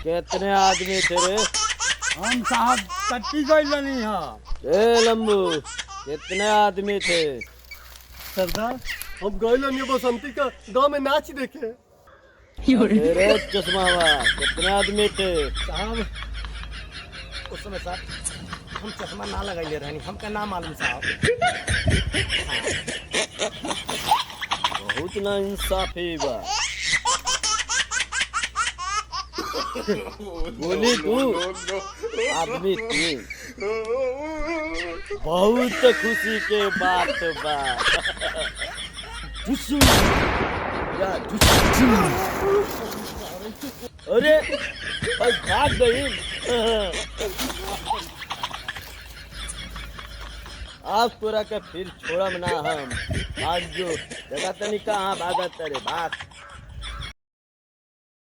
कितने आदमी थे रे? हम साहब कट्टी गइल नहीं है। ए लंबू, कितने आदमी थे? सरदार हम गए नहीं बसंती का गांव में नाच देखे। तेरे चश्मा वाला कितने आदमी थे? साहब उस समय साहब हम चश्मा ना लगाइले रहनी, हमका ना मालूम साहब। बहुत ना इंसाफी बा। बोली तू आदमी थी, बहुत खुशी के बात बा। ठुसू, या ठुसू। अरे भाई भाग गई। आज तोरा के फिर छोड़म ना हम। आज जो जगह तनी कहाँ भागत रे भाग।